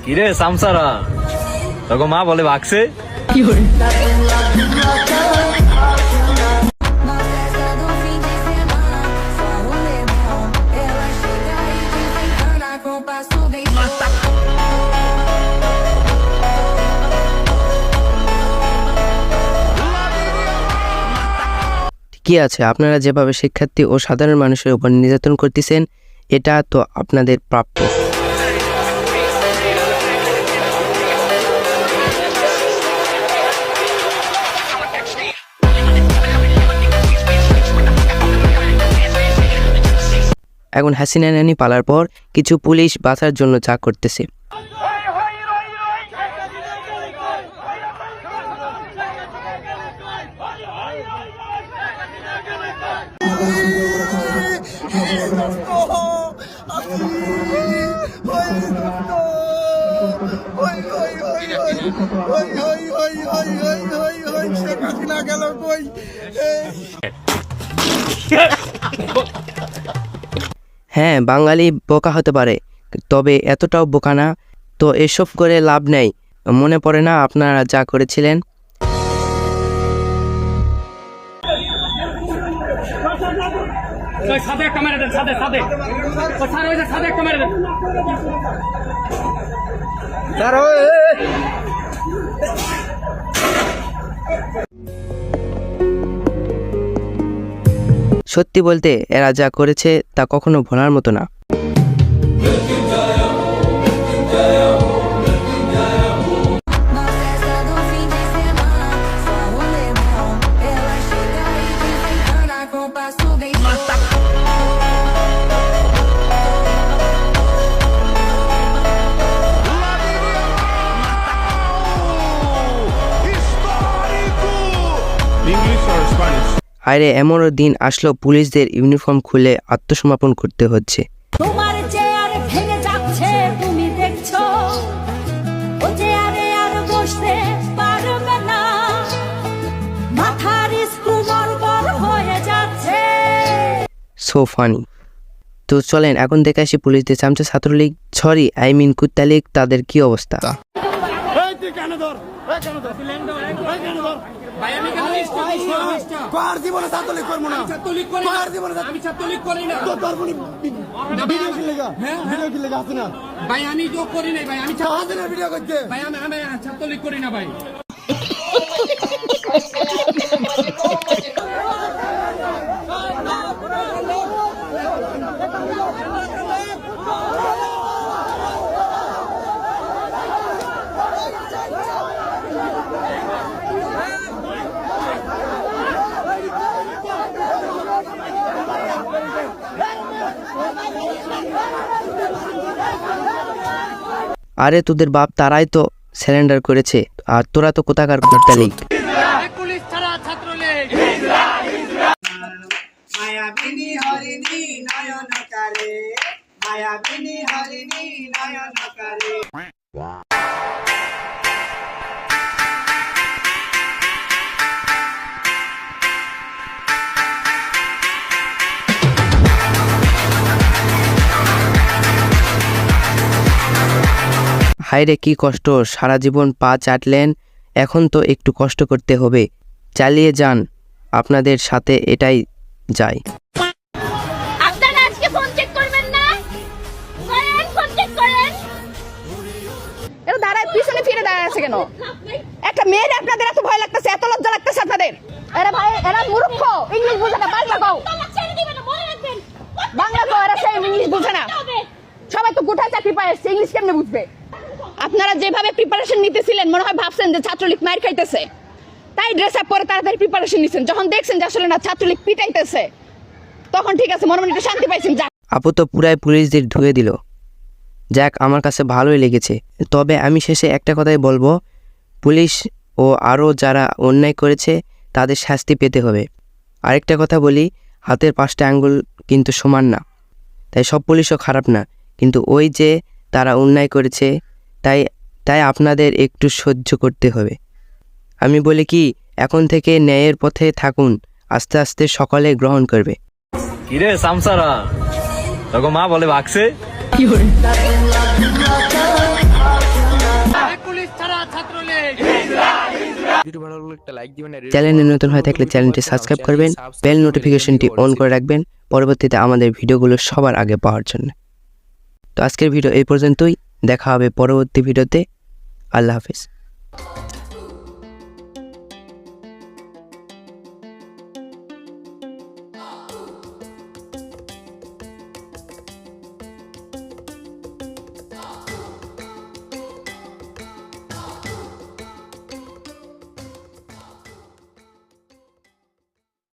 কিরে সামসারা, তোকে মা বলে ভাগছে। কি আছে, আপনারা যেভাবে শিক্ষার্থী ও সাধারণ মানুষের উপর নির্যাতন করতেছেন, এটা তো আপনাদের প্রাপ্য। এখন হাসিনা নানি পালার পর কিছু পুলিশ বাঁচার জন্য যা করতেছে। হ্যাঁ, বাঙালি বোকা হতে পারে, তবে এতটাও বোকা না। তো এসব করে লাভ নেই। মনে পড়ে না আপনারা যা করেছিলেন? সত্যি বলতে এরা যা করেছে তা কখনো ভোলার মতো না। আরে এমনও দিন আসলো পুলিশদের ইউনিফর্ম খুলে আত্মসমর্পণ করতে হচ্ছে। তোমার চেয়ার ভেঙে যাচ্ছে, তুমি দেখছো ও চেয়ারে আর বসতে পারবে না, মাথার স্ক্রু নড়বড় হয়ে যাচ্ছে। So funny. তো চলেন এখন দেখে আসি পুলিশদের চামচা ছাত্রলীগ, সরি আই মিন কুত্তা লীগ, তাদের কি অবস্থা। আরে তোদের বাপ তারাই তো সারেন্ডার করেছে, আর তোরা তো কোথাকার কুত্তা লীগ। পুলিশ ছাড়া ছাত্রলীগ মায়াবিনী হরিণী নয়নকারে, মায়াবিনী হরিণী নয়নকারে। হায়রে কি কষ্ট, সারা জীবন পা চাটলেন, এখন তো একটু কষ্ট করতে হবে। চালিয়ে যান, আপনাদের সাথে এটাই যায়। আপনারা আজকে ফোন চেক করবেন না? করেন, ফোন চেক করেন। এরা দাঁড়ায় পিছনে ফিরে দাঁড়ায় আছে কেন? একটা মেয়ের আপনাদের এত ভয় লাগতেছে, এত লজ্জা লাগতেছে আপনাদের? এরা ভাই, এরা মূর্খ, ইংলিশ বুঝে না, বাংলা কও। বাংলা কও, এরা সেই ইংলিশ বুঝে না। সবাই তো গোটা চাকরি পায় আসছে, ইংলিশ কেমনে বুঝবে? আপনারা যেভাবে প্রিপারেশন নিতেছিলেন, মনে হয় ভাবছেন যে ছাত্রলীগ মাইর খাইতেছে, তাই ড্রেস আপ করে তাড়াতাড়ি প্রিপারেশন নিছেন। যখন দেখছেন যে আসলে না ছাত্রলীগ পিটাইতেছে, তখন ঠিক আছে, মনে মনে একটু শান্তি পাইছেন। আপু তো পুরাই পুলিশদের ধুয়ে দিল। যাক, আমার কাছে ভালোই লেগেছে। তবে আমি শেষে একটা কথাই বলবো, পুলিশ ও আরও যারা অন্যায় করেছে তাদের শাস্তি পেতে হবে। আরেকটা কথা বলি, হাতের 5টা আঙ্গুল কিন্তু সমান না, তাই সব পুলিশও খারাপ না, কিন্তু ওই যে তারা অন্যায় করেছে, তাই আপনাদের একটু সহ্য করতে হবে। আমি বলি কি, এখন থেকে ন্যায়ের পথে থাকুন, আস্তে আস্তে সকলে গ্রহণ করবে। কিরে সামসারা, তোকে মা বলে ভাগছে। ভিডিও ভালো লাগলে একটা লাইক দিবেন, চ্যানেলে নতুন হয়ে থাকলে চ্যানেলটি সাবস্ক্রাইব করবেন, বেল নোটিফিকেশনটি অন করে রাখবেন পরবর্তীতে আমাদের ভিডিওগুলো সবার আগে পাওয়ার জন্য। তো আজকের ভিডিও এই পর্যন্তই, দেখা হবে পরবর্তী ভিডিওতে। আল্লাহ হাফিজ।